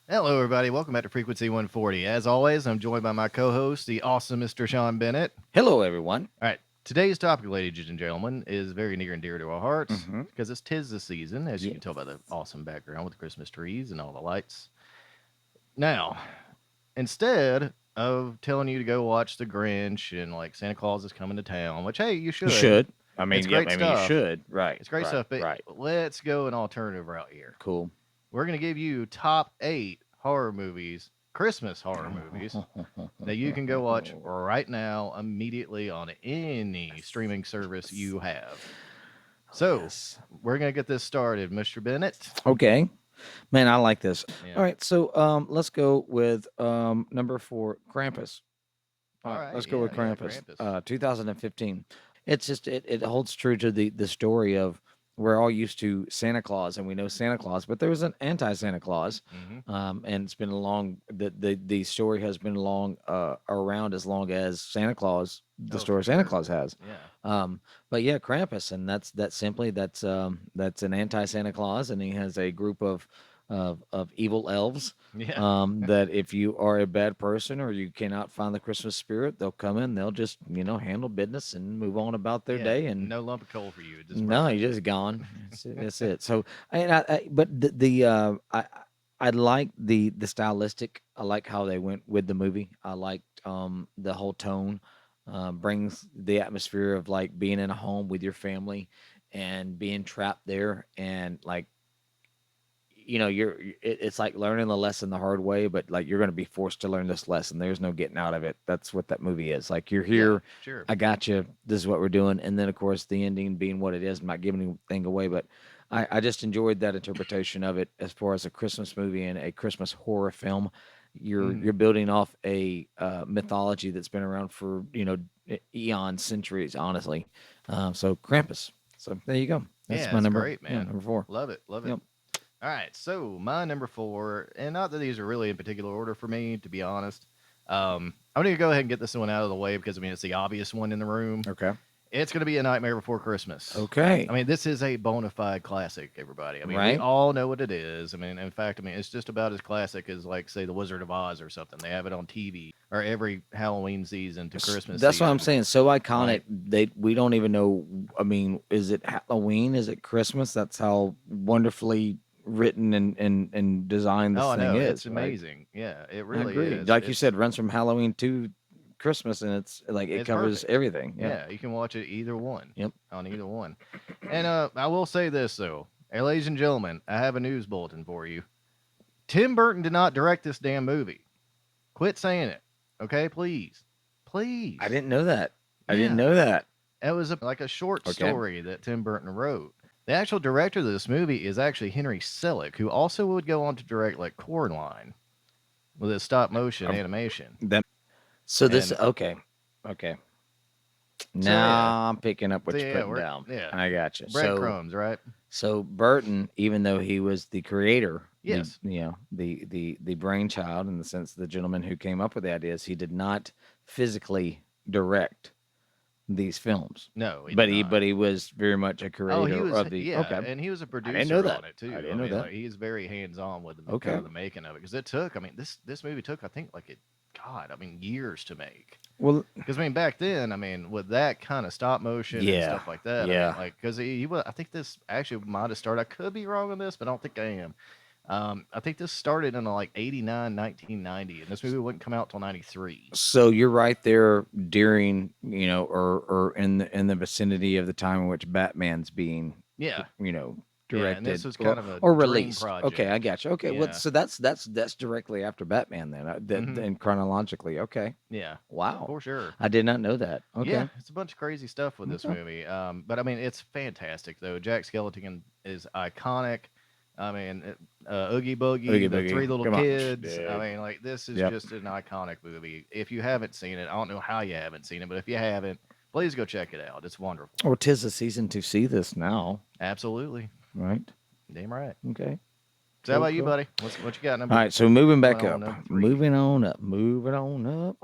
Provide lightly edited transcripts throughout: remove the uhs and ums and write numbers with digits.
Hello, everybody. Welcome back to Frequency 140. As always, I'm joined by my co host, the awesome Mr. Sean Bennett. Hello, everyone. All right. Today's topic, ladies and gentlemen, is very near and dear to our hearts Mm-hmm. because it's tis the season, as you can tell Yes. by the awesome background with the Christmas trees and all the lights. Now, instead of telling you to go watch The Grinch and like Santa Claus is coming to town, which, hey, you You should, should. it's Yep. great You stuff. should. Right. It's great Right. stuff, but Right. let's go an alternative route here. Cool. We're going to give you top 8 horror movies, Christmas horror movies, that you can go watch right now, immediately on any streaming service you have. So, Yes. we're going to get this started, Mr. Bennett. Okay. Man, I like this. Yeah. All right. So let's go with number 4, Krampus. All right. Let's go with Krampus. Krampus. 2015. It's just it holds true to the story of we're all used to Santa Claus and we know Santa Claus, but there was an anti Santa Claus, and it's been along the story has been along around as long as Santa Claus, the story Santa Claus has. Yeah. But yeah, Krampus, and that's an anti Santa Claus, and he has a group of evil elves. Yeah. That if you are a bad person or you cannot find the Christmas spirit, they'll come in, they'll just handle business and move on about their Yeah, day. And no lump of coal for you. Just no, burn. you're just gone. That's it. So, but I like the stylistic. I like how they went with the movie. I liked the whole tone. Brings the atmosphere of like being in a home with your family and being trapped there, and like it's like learning the lesson the hard way, but like you're going to be forced to learn this lesson. There's no getting out of it. That's what that movie is. Like, you're Yeah, here, sure. I got you, this is what we're doing. And then of course the ending being what it is. I'm not giving anything away, but I just enjoyed that interpretation of it as far as a Christmas movie and a Christmas horror film. You're building off a mythology that's been around for eons, centuries, honestly. So Krampus. So there you go. That's Yeah, my it's number. great, Yeah, man. number 4. Love it. Love it. Yep. All right, so my number 4, and not that these are really in particular order for me, to be honest. I'm going to go ahead and get this one out of the way because, I mean, it's the obvious one in the room. Okay. It's going to be A Nightmare Before Christmas. Okay. I mean, this is a bona fide classic, everybody. I mean, we Right. all know what it is. I mean, in fact, it's just about as classic as, like, say, The Wizard of Oz or something. They have it on TV or every Halloween season to Christmas That's what I'm season. saying. So iconic. Right. We don't even know. I mean, is it Halloween? Is it Christmas? That's how wonderfully written and designed this Oh, I thing know. is. It's right? amazing. Yeah, it I really agree. is. Like you It's said, runs from Halloween to Christmas, and it's like it It's covers perfect. everything. Yeah. Yeah, you can watch it either one. Yep. On either one. And I will say this though, hey, ladies and gentlemen, I have a news bulletin for you. Tim Burton did not direct this damn movie. Quit saying it, okay? Please, please. I didn't know that. I Yeah. didn't know that. It was like a short Okay. story that Tim Burton wrote. The actual director of this movie is actually Henry Selick, who also would go on to direct like Coraline with his stop motion animation. That. So this. And Okay. Okay. so Now I'm picking up what so, you're yeah, putting down. yeah, I got you. So breadcrumbs, right? So Burton, even though he was the creator, Yes. the brainchild in the sense the gentleman who came up with the ideas, he did not physically direct these films. No, But did not. he was very much a Oh, creator he was of the. yeah, Okay. and he was a know producer that. on it too. I didn't know that. Like, he's very hands on with the, Okay. kind of the making of it because it took. I mean, this movie took I think like God, I mean years to make. Well, Because I mean back then, I mean with that kind of stop motion and Yeah, stuff like that. yeah. I mean, like because he was. I think this actually might have started. I could be wrong on this, but I don't think I am. I think this started in like 89, 1990, and this movie wouldn't come out till 93. so you're right there during or in the vicinity of the time in which Batman's being Yeah, directed and this was kind of a or dream released. project. Okay, I got you. Okay, well, Yeah. so that's directly after Batman then, Mhm. and chronologically. Okay, Yeah, wow, for sure. I did not know that. Okay, Yeah, it's a bunch of crazy stuff with this Okay. movie. But I mean, it's fantastic though. Jack Skellington is iconic. I mean, Oogie Boogie, Oogie the Boogie. three little Come on. kids. Yeah. I mean, like this is Yep. just an iconic movie. If you haven't seen it, I don't know how you haven't seen it, but if you haven't, please go check it out. It's wonderful. Well, 'tis the season to see this now, Absolutely, right? damn right. Okay. So how Cool, about you, cool. buddy? What you got? Number. All right, so moving back Going on up, number 3. moving on up, moving on up.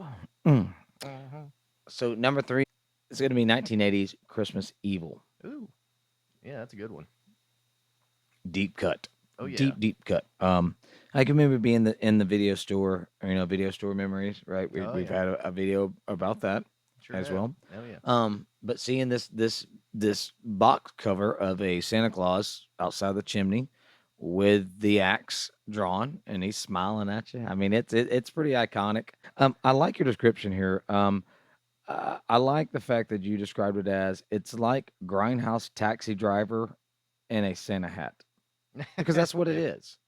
Mm. Mhm. So number 3 is going to be 1980s Christmas Evil, Ooh, yeah, that's a good one. deep cut. Oh yeah. deep, deep cut. I can remember being in the video store, video store memories, right? Oh We've yeah. had a video about that Sure as have. well. Oh yeah. But seeing this box cover of a Santa Claus outside the chimney with the axe drawn, and he's smiling at you. I mean, it's pretty iconic. I like your description here. I like the fact that you described it as it's like grindhouse taxi driver in a Santa hat, because that's what it Yeah. is.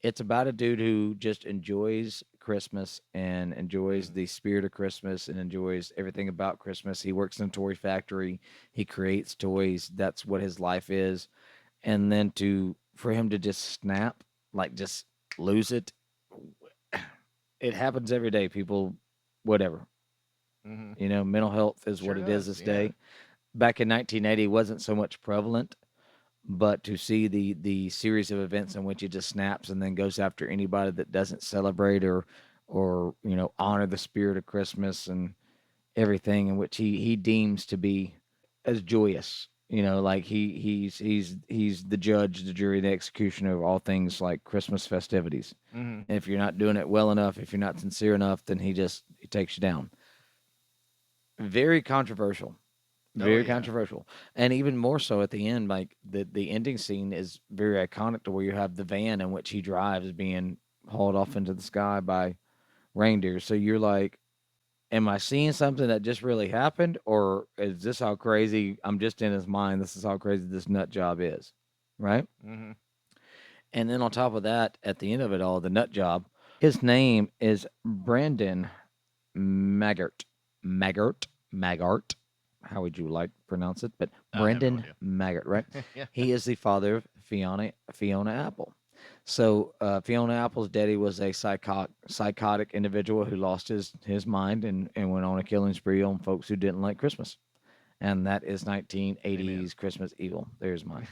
It's about a dude who just enjoys Christmas and enjoys Mhm. the spirit of Christmas and enjoys everything about Christmas. He works in a toy factory. He creates toys. That's what his life is. And then for him to just snap, like just lose it, it happens every day. People, whatever, Mhm. mental health is Sure what it is does. this Yeah. day. Back in 1980, wasn't so much prevalent, but to see the series of events in which he just snaps and then goes after anybody that doesn't celebrate or honor the spirit of Christmas and everything in which he deems to be as joyous, like he's the judge, the jury, the executioner of all things like Christmas festivities. Mhm. And if you're not doing it well enough, if you're not sincere enough, then he takes you down. Very controversial. Oh Very yeah. controversial. And even more so at the end, like the ending scene is very iconic to where you have the van in which he drives being hauled off into the sky by reindeer. So you're like, am I seeing something that just really happened? Or is this how crazy I'm just in his mind? This is how crazy this nut job is. Right? Mhm. And then on top of that, at the end of it all, the nut job, his name is Brandon Maggart. Maggart. How would you like to pronounce it? But I have no Brendan idea. Maggart, right? Yeah. He is the father of Fiona Apple. So Fiona Apple's daddy was a psychotic individual who lost his mind and went on a killing spree on folks who didn't like Christmas. And that is Amen. 1980s Christmas evil. There's mine.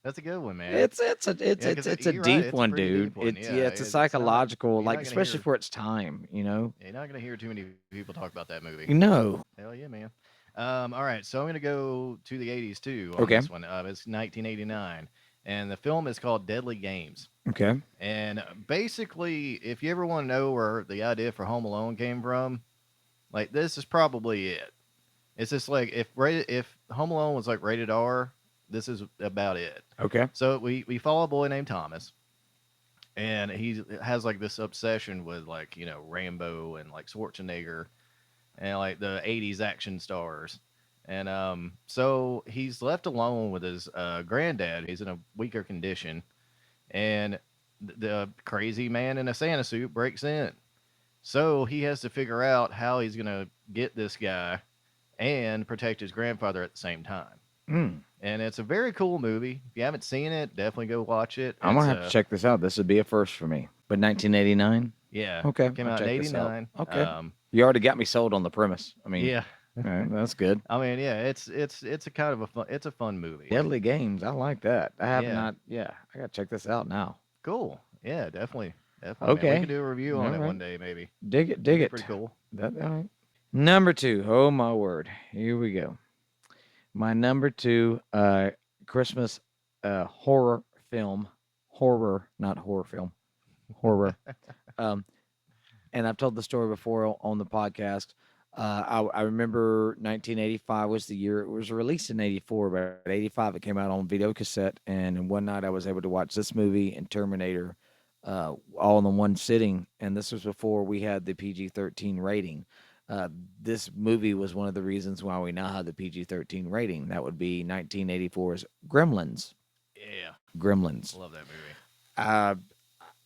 That's a good one, man. It's Yeah, it's because it's a you're right. deep It's a one, pretty dude. deep one. Yeah, It's a it's not. psychological, You're like not gonna especially hear. for its time, You're not gonna hear too many people talk about that movie. No. Hell yeah, man. All right, so I'm gonna go to the '80s too on Okay. this one. It's 1989, and the film is called Deadly Games. Okay. And basically, if you ever want to know where the idea for Home Alone came from, like this is probably it. It's just like if Home Alone was like rated R, this is about it. Okay. So we follow a boy named Thomas, and he has like this obsession with like Rambo and like Schwarzenegger and like the '80s action stars. And so he's left alone with his granddad. He's in a weaker condition, and the crazy man in a Santa suit breaks in. So he has to figure out how he's gonna get this guy and protect his grandfather at the same time. Mm. And it's a very cool movie. If you haven't seen it, definitely go watch it. I'm It's gonna have to check this out. This would be a first for me. But 1989. yeah, Okay, came I'll out in check this out. '89. Okay, you already got me sold on the premise. I mean, Yeah, all right, that's good. I mean, yeah, it's a kind of a fun movie. Deadly Games. I like that. I have Yeah, not. Yeah, I gotta check this out now. cool. Yeah, definitely, man. We could Okay. do a review All on it right. one day, maybe. Dig it. That'd Dig be it. pretty cool. That all right. Number two. Oh my word. Here we go. My number two. Christmas horror film. Horror, not horror film. Horror. Um, and I've told the story before on the podcast. I remember 1985 was the year it was released in '84, but '85 it came out on video cassette. And one night I was able to watch this movie and Terminator all in the one sitting. And this was before we had the PG-13 rating. Uh, this movie was one of the reasons why we now have the PG-13 rating. That would be 1984's Gremlins. Yeah, Gremlins. love that movie. Uh,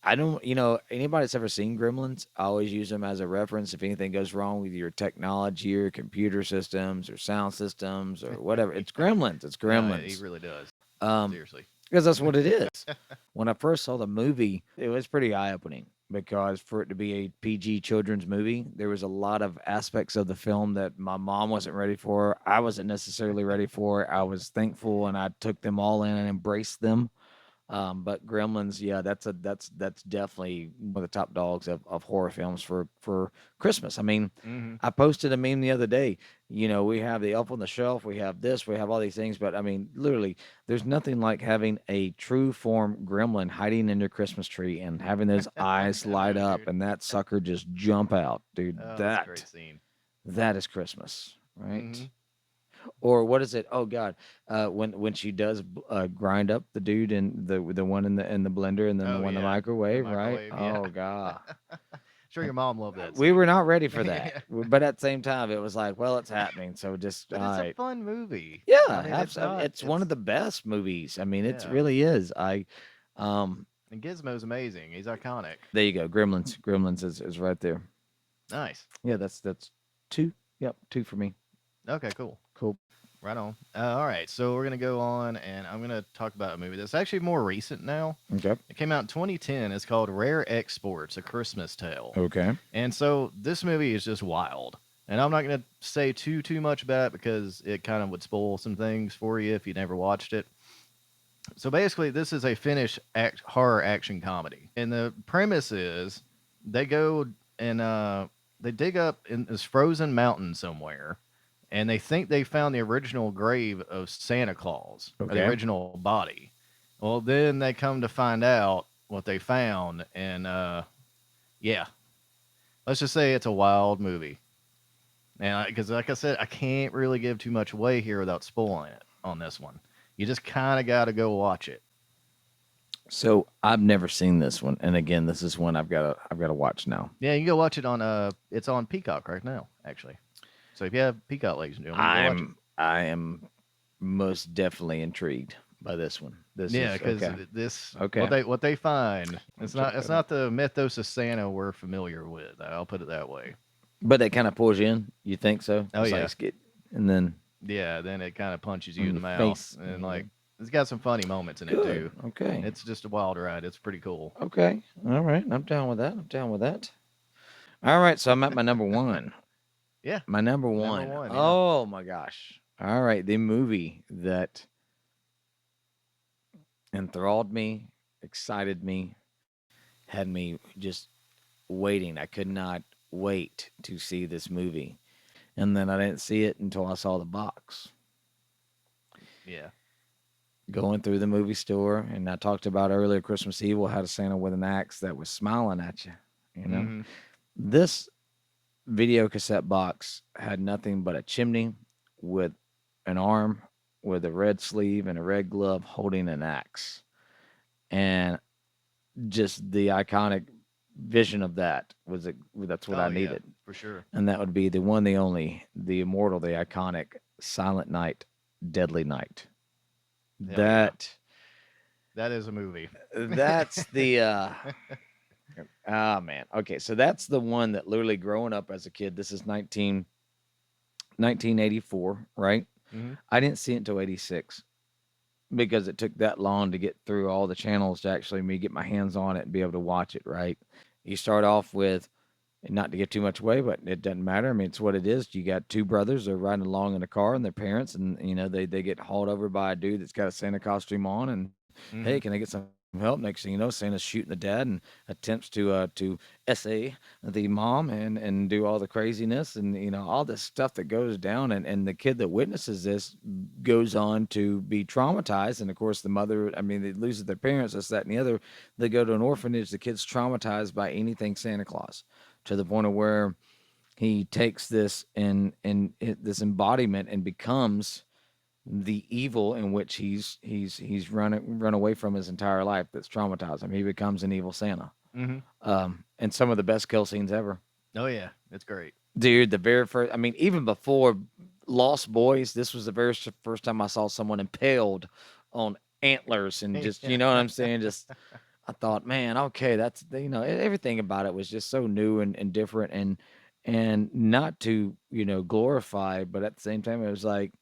I don't, anybody that's ever seen Gremlins, I always use them as a reference if anything goes wrong with your technology or computer systems or sound systems or whatever. It's Gremlins. It's No, he Gremlins. really does. Um, Seriously. because that's what it is. When I first saw the movie, it was pretty eye opening because for it to be a PG children's movie, there was a lot of aspects of the film that my mom wasn't ready for. I wasn't necessarily ready for. I was thankful and I took them all in and embraced them. But Gremlins, yeah, that's definitely one of the top dogs of horror films for Christmas. I mean, Hmm. I posted a meme the other day. You know, we have the Elf on the Shelf, we have this, we have all these things, but I mean, literally, there's nothing like having a true form gremlin hiding in your Christmas tree and having those eyes I light know, up dude. and that sucker just jump out, dude. Oh, that's a That great scene. that is Christmas, right? Hmm. Or what is it? Oh God, when she does grind up the dude and the one in the blender and then the Oh one in the yeah, the microwave, right? microwave. Yeah. Oh God, Sure, your mom loved that we scene. were not ready for that, Yeah. but at the same time, it was like, well, it's happening, so just all But it's a right. fun movie. Yeah, I mean, it's not. it's one of It's the best movies. I mean, it yeah. really is. Um, And Gizmo's amazing. He's iconic. there you go. Gremlins, Gremlins is right there. Nice. Yeah, that's two. Yep, two for me. Okay, cool. Cool. Right on. All right, so we're gonna go on, and I'm gonna talk about a movie that's actually more recent now. Okay. It came out in 2010. It's called Rare Exports: A Christmas Tale. Okay. And so this movie is just wild. And I'm not gonna say too much about it because it kind of would spoil some things for you if you never watched it. So basically, this is a Finnish horror action comedy, and the premise is they go and they dig up in this frozen mountain somewhere, and they think they found the original grave of Santa Claus or the Okay. original body. Well, then they come to find out what they found, and yeah, let's just say it's a wild movie. And because, like I said, I can't really give too much away here without spoiling it on this one. You just kind of got to go watch it. So I've never seen this one, and again, this is one I've got to watch now. Yeah, you can go watch it on it's on Peacock right now, actually. So if you have Peacock, ladies and gentlemen, go watch it. I am most definitely intrigued by this one. This Yeah, is because okay. this Okay. what they find, I'll it's check not that out. the mythos of Santa we're familiar with. I'll put it that way. But that kind of pulls you in. You think so? Oh It's like yeah, skit, and then yeah. Then it kind of punches you in in the your mouth, face. and like it's got some funny moments in it Good. too. Okay. It's just a wild ride. It's pretty cool. Okay. All right. I'm down with that. I'm down with that. All right. So I'm at my number one. Yeah, My number number one. one. Yeah. Oh my gosh. All right. The movie that enthralled me, excited me, had me just waiting. I could not wait to see this movie. And then I didn't see it until I saw the box. Yeah. Going through the movie store, and I talked about earlier Christmas Evil had a Santa with an axe that was smiling at you. You know, Hmm. this video cassette box had nothing but a chimney with an arm with a red sleeve and a red glove holding an axe. And just the iconic vision of that was that's what I Oh yeah, needed. for sure. And that would be the one, the only, the immortal, the iconic Silent Night, Deadly Night. Hell yeah, That that is a movie. that's the ah man. Okay, so that's the one that literally growing up as a kid, this is 1984, right? Hmm. I didn't see it until 86 because it took that long to get through all the channels to actually me get my hands on it and be able to watch it, right? You start off with, and not to give too much away, but it doesn't matter. I mean, it's what it is. You got two brothers, they're riding along in a car and their parents, and you know, they get hauled over by a dude that's got a Santa costume on, and hey, Hmm. can I get some help? Next thing you know, Santa's shooting the dad and attempts to essay the mom and do all the craziness and you know all this stuff that goes down, and the kid that witnesses this goes on to be traumatized, and of course the mother, I mean, they lose their parents, this, that, and the other. They go to an orphanage. The kid's traumatized by anything Santa Claus to the point of where he takes this and this embodiment and becomes the evil in which he's run away from his entire life that's traumatized him. He becomes an evil Santa. Hmm. And some of the best kill scenes ever. Oh yeah, it's great. Dude, the very first, I mean, even before Lost Boys, this was the very first time I saw someone impaled on antlers and just, you Yeah. know what I'm saying? Just, I thought, man, okay, that's, you know, everything about it was just so new and different and not to, you know, glorify, but at the same time, it was like,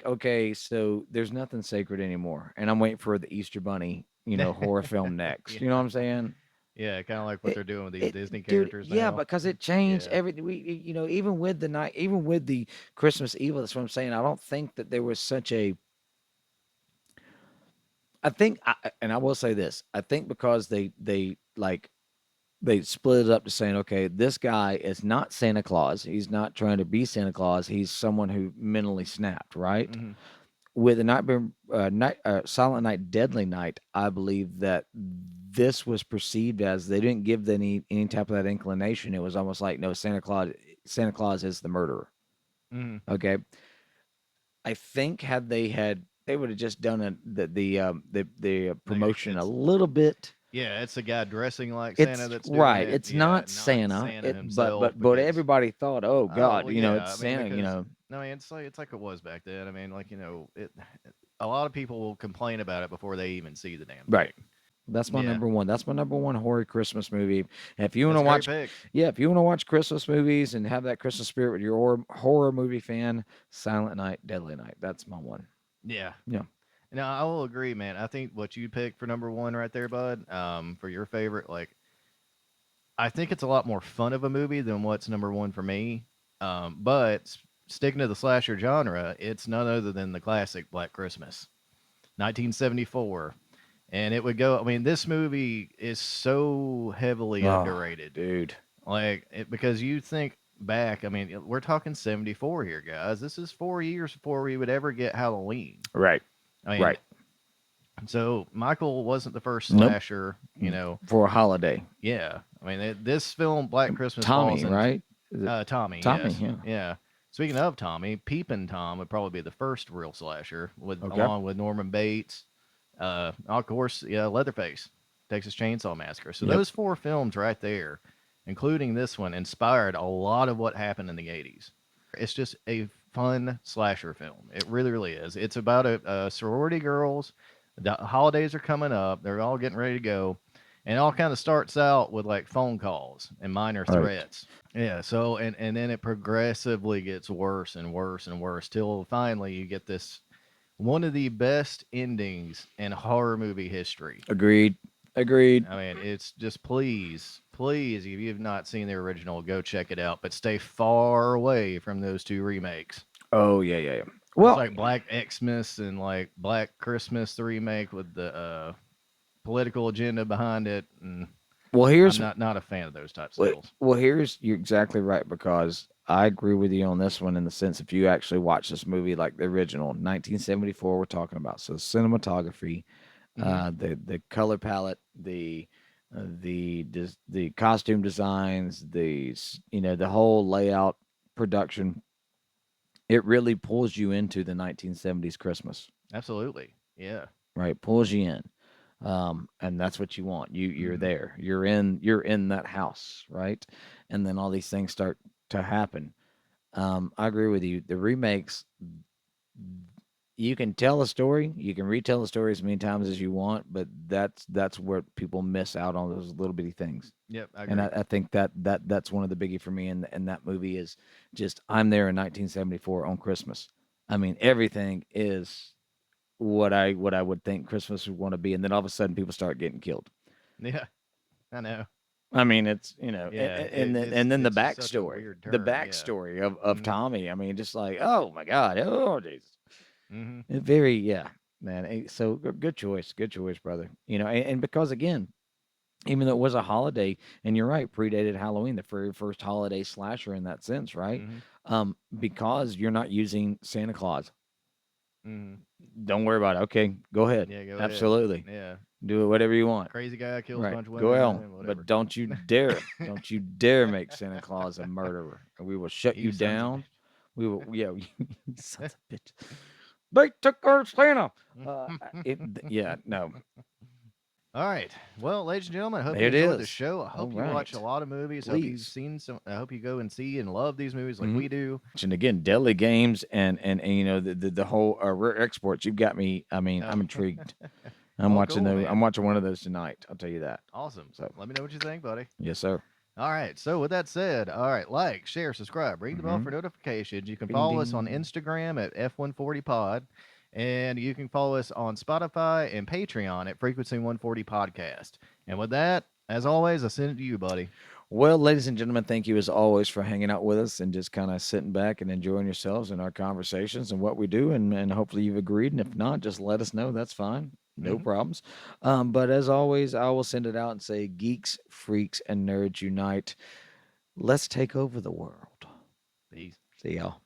okay, so there's nothing sacred anymore. And I'm waiting for the Easter Bunny, you know, horror film next. You know what Yeah. I'm saying? Yeah, kind of like what It, they're doing with these Disney dude, characters yeah, now. because it changed Yeah. everything. You know, even with the night, even with the Christmas Evil, that's what I'm saying. I don't think that there was such I think, and I will say this, I think because they like they split it up to saying, okay, this guy is not Santa Claus. He's not trying to be Santa Claus. He's someone who mentally snapped, right? Hmm. With the Silent Night, Deadly Night, I believe that this was perceived as they didn't give any type of that inclination. It was almost like, no, Santa Claus is the murderer. Hmm. Okay, I think they would have just done the Like promotion a it's little bit. yeah, it's the guy dressing like Santa It's that's doing right. it. It's Yeah, not not Santa, Santa but himself because everybody thought, oh oh God, well, it's yeah. I mean Santa. because I mean it's like it was back then. I mean like it. A lot of people will complain about it before they even see the damn Right. thing. That's my Yeah, number one. That's my number one horror Christmas movie. If you want that's to a great watch, pick. yeah, if you want to watch Christmas movies and have that Christmas spirit with your horror movie fan, Silent Night, Deadly Night. That's my one. Yeah. Yeah. No, I will agree, man. I think what you picked for number one right there, bud, for your favorite, like I think it's a lot more fun of a movie than what's number one for me. But sticking to the slasher genre, it's none other than the classic Black Christmas, 1974. And it would go, I mean, this movie is so heavily Oh, underrated. dude. Because you think back, I mean, we're talking 74 here, guys. This is 4 years before we would ever get Halloween. Right. I mean, Right. so Michael wasn't the first Nope. slasher, For a holiday. Yeah, I mean this film, Black Christmas, falls Tommy, in right? Is it Tommy. Tommy? Yes, Yeah. yeah. Speaking of Tommy, Peepin' Tom would probably be the first real slasher, with Okay. along with Norman Bates, of course, yeah, Leatherface, Texas Chainsaw Massacre. So Yep. those four films right there, including this one, inspired a lot of what happened in the '80s. It's just a fun slasher film. It really, really is. It's about a sorority girls. The holidays are coming up. They're all getting ready to go, and it all kind of starts out with like phone calls and minor Right. threats. Yeah. So and then it progressively gets worse and worse and worse till finally you get this one of the best endings in horror movie history. Agreed. Agreed. I mean, it's just please, please, if you've not seen the original, go check it out, but stay far away from those two remakes. Oh yeah, yeah, yeah. It's Well, like Black Xmas and like Black Christmas, the remake with the political agenda behind it, and well, I'm here's not a fan of those types of well, deals. here's you're exactly right because I agree with you on this one in the sense if you actually watch this movie like the original 1974 we're talking about. So cinematography, Hmm. the color palette, the costume designs, the whole layout production, it really pulls you into the 1970s Christmas, Absolutely, yeah. right? Pulls you in. And that's what you want. You're Hmm. there. You're in that house, right? And then all these things start to happen. I agree with you. The remakes, you can tell a story, you can retell the story as many times as you want, but that's where people miss out on those little bitty things. Yep, I And agree. I think that's one of the biggie for me. And that movie is just I'm there in 1974 on Christmas. I mean, everything is what I would think Christmas would want to be, and then all of a sudden people start getting killed. Yeah, I know. I mean, it's Yeah, and then it's just such a weird the turn. Yeah. backstory of Hmm. Tommy. I mean, just like oh my god, oh Jesus, Hmm. very yeah, man. So good choice, brother. And because again, even though it was a holiday, and you're right, predated Halloween, the very first holiday slasher in that sense, right? Hmm. Because you're not using Santa Claus. Hmm. Don't worry about it. Okay, go ahead. Yeah, go ahead. Absolutely. Yeah, Do it whatever you want. crazy guy kills a Right. bunch of Go women. on. Whatever. But don't you dare make Santa Claus a murderer. Or we will shut You you sons of down. bitch. We will, yeah, you sons of bitch. They took our Santa. Yeah, no. All right. Well, ladies and gentlemen, I hope There you it enjoyed the is. show. I All hope you watch a right. lot of movies. I hope you've Please. seen some. I hope you go and see and love these movies like Hmm. we do. And again, Deadly Games and the whole rare exports. You've got me. I mean, Oh, I'm intrigued. well, cool, I'm man. watching one of those tonight. I'll tell you that. Awesome. So, Let me know what you think, buddy. yes, sir. All right. So, with that said, all right, like, share, subscribe, ring the bell Mm-hmm. for notifications. You can Ding follow us on ding. Instagram at F140pod, and you can follow us on Spotify and Patreon at Frequency 140 Podcast. And with that, as always, I send it to you, buddy. Well, ladies and gentlemen, thank you as always for hanging out with us and just kind of sitting back and enjoying yourselves and our conversations and what we do. And hopefully you've agreed. And if not, just let us know. That's fine. No Hmm. problems. But as always, I will send it out and say, geeks, freaks, and nerds unite. Let's take over the world. Peace. See y'all.